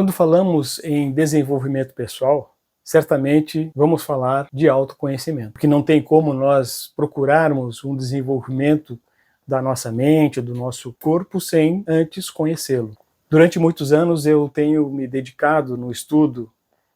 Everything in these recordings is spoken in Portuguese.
Quando falamos em desenvolvimento pessoal, certamente vamos falar de autoconhecimento, porque não tem como nós procurarmos um desenvolvimento da nossa mente, do nosso corpo, sem antes conhecê-lo. Durante muitos anos eu tenho me dedicado no estudo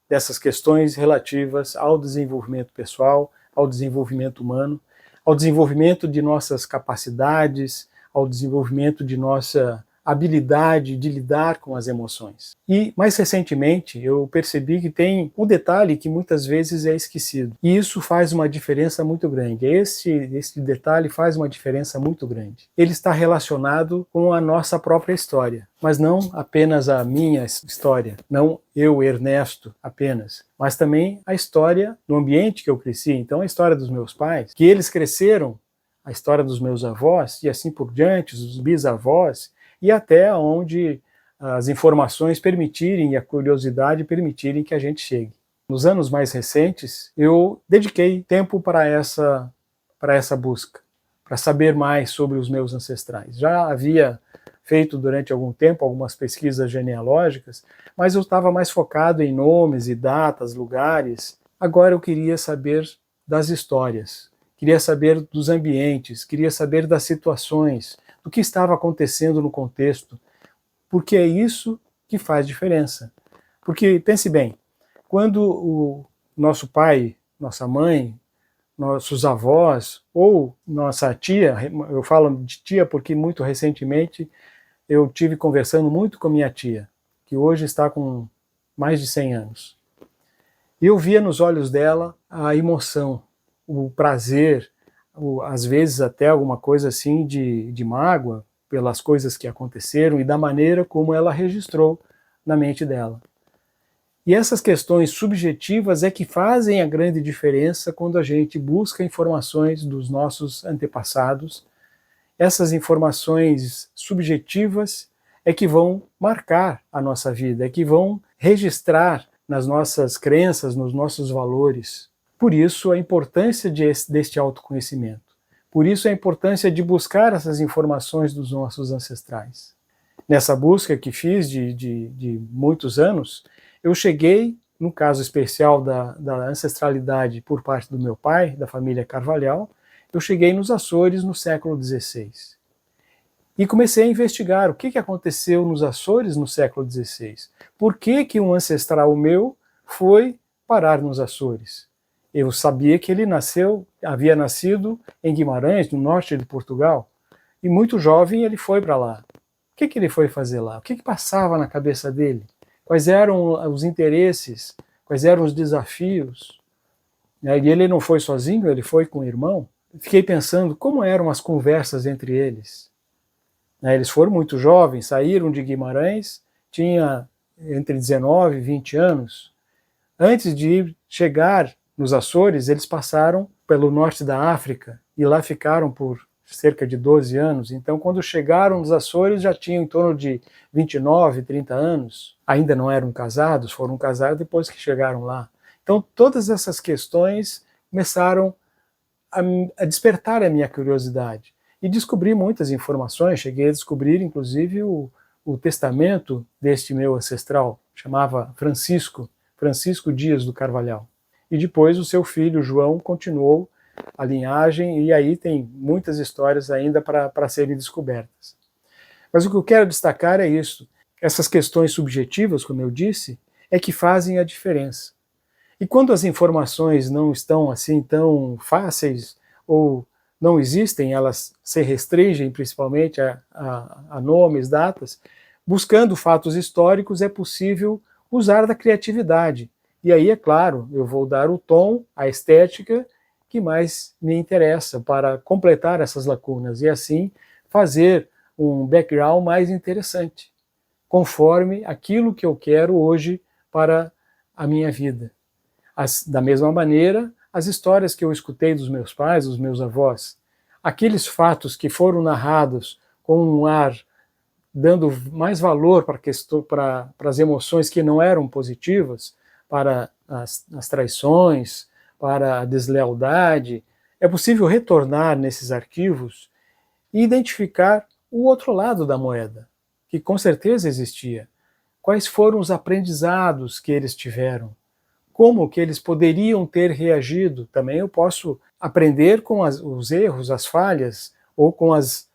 dessas questões relativas ao desenvolvimento pessoal, ao desenvolvimento humano, ao desenvolvimento de nossas capacidades, ao desenvolvimento de nossa habilidade de lidar com as emoções. E, mais recentemente, eu percebi que tem um detalhe que muitas vezes é esquecido. E isso faz uma diferença muito grande. Esse detalhe faz uma diferença muito grande. Ele está relacionado com a nossa própria história, mas não apenas a minha história, não eu, Ernesto, apenas, mas também a história do ambiente que eu cresci. Então, a história dos meus pais, que eles cresceram, a história dos meus avós e assim por diante, os bisavós, e até onde as informações permitirem e a curiosidade permitirem que a gente chegue. Nos anos mais recentes, eu dediquei tempo para essa busca, para saber mais sobre os meus ancestrais. Já havia feito durante algum tempo algumas pesquisas genealógicas, mas eu estava mais focado em nomes e datas, lugares. Agora eu queria saber das histórias, queria saber dos ambientes, queria saber das situações, do que estava acontecendo no contexto, porque é isso que faz diferença. Porque, pense bem, quando o nosso pai, nossa mãe, nossos avós ou nossa tia, eu falo de tia porque muito recentemente eu tive conversando muito com minha tia, que hoje está com mais de 100 anos. E eu via nos olhos dela a emoção, o prazer, às vezes até alguma coisa assim de mágoa pelas coisas que aconteceram e da maneira como ela registrou na mente dela. E essas questões subjetivas é que fazem a grande diferença quando a gente busca informações dos nossos antepassados. Essas informações subjetivas é que vão marcar a nossa vida, é que vão registrar nas nossas crenças, nos nossos valores. Por isso a importância deste autoconhecimento. Por isso a importância de buscar essas informações dos nossos ancestrais. Nessa busca que fiz de muitos anos, eu cheguei, no caso especial da ancestralidade por parte do meu pai, da família Carvalhal, eu cheguei nos Açores no século XVI. E comecei a investigar o que aconteceu nos Açores no século XVI. Por que um ancestral meu foi parar nos Açores? Eu sabia que ele havia nascido em Guimarães, no norte de Portugal, e muito jovem ele foi para lá. O que ele foi fazer lá? O que passava na cabeça dele? Quais eram os interesses? Quais eram os desafios? E ele não foi sozinho, ele foi com o irmão. Fiquei pensando como eram as conversas entre eles. Eles foram muito jovens, saíram de Guimarães, tinha entre 19 e 20 anos. Antes de chegar nos Açores, eles passaram pelo norte da África e lá ficaram por cerca de 12 anos. Então, quando chegaram nos Açores, já tinham em torno de 29, 30 anos. Ainda não eram casados, foram casados depois que chegaram lá. Então, todas essas questões começaram a despertar a minha curiosidade. E descobri muitas informações, cheguei a descobrir, inclusive, o testamento deste meu ancestral, chamava Francisco Dias do Carvalhal. E depois o seu filho, João, continuou a linhagem, e aí tem muitas histórias ainda para serem descobertas. Mas o que eu quero destacar é isso. Essas questões subjetivas, como eu disse, é que fazem a diferença. E quando as informações não estão assim tão fáceis, ou não existem, elas se restringem principalmente a nomes, datas, buscando fatos históricos é possível usar da criatividade. E aí, é claro, eu vou dar o tom, a estética que mais me interessa para completar essas lacunas e assim fazer um background mais interessante, conforme aquilo que eu quero hoje para a minha vida. Da mesma maneira, as histórias que eu escutei dos meus pais, dos meus avós, aqueles fatos que foram narrados com um ar dando mais valor para as emoções que não eram positivas, para as traições, para a deslealdade, é possível retornar nesses arquivos e identificar o outro lado da moeda, que com certeza existia. quais foram os aprendizados que eles tiveram, como que eles poderiam ter reagido. Também eu posso aprender com os erros, as falhas, ou com as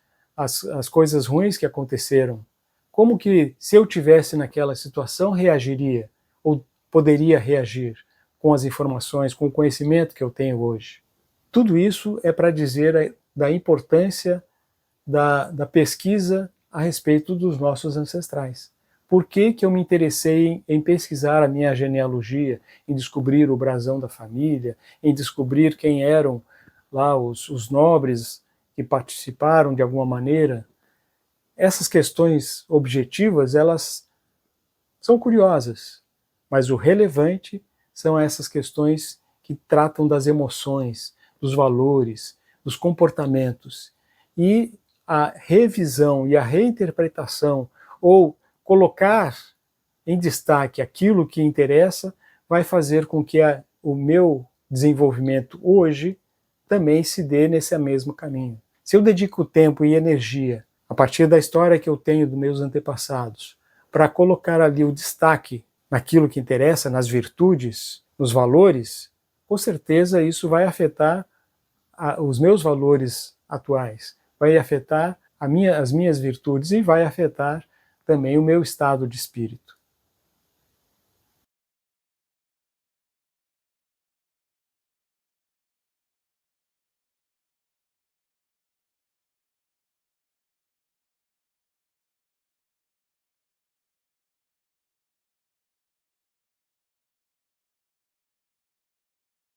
coisas ruins que aconteceram. Como que, se eu tivesse naquela situação, reagiria, ou poderia reagir com as informações, com o conhecimento que eu tenho hoje. Tudo isso é para dizer da importância da pesquisa a respeito dos nossos ancestrais. Por que eu me interessei em pesquisar a minha genealogia, em descobrir o brasão da família, em descobrir quem eram lá os nobres que participaram de alguma maneira? Essas questões objetivas, elas são curiosas, mas o relevante são essas questões que tratam das emoções, dos valores, dos comportamentos. E a revisão e a reinterpretação, ou colocar em destaque aquilo que interessa, vai fazer com que o meu desenvolvimento hoje também se dê nesse mesmo caminho. Se eu dedico tempo e energia, a partir da história que eu tenho dos meus antepassados, para colocar ali o destaque naquilo que interessa, nas virtudes, nos valores, com certeza isso vai afetar os meus valores atuais, vai afetar as minhas virtudes e vai afetar também o meu estado de espírito.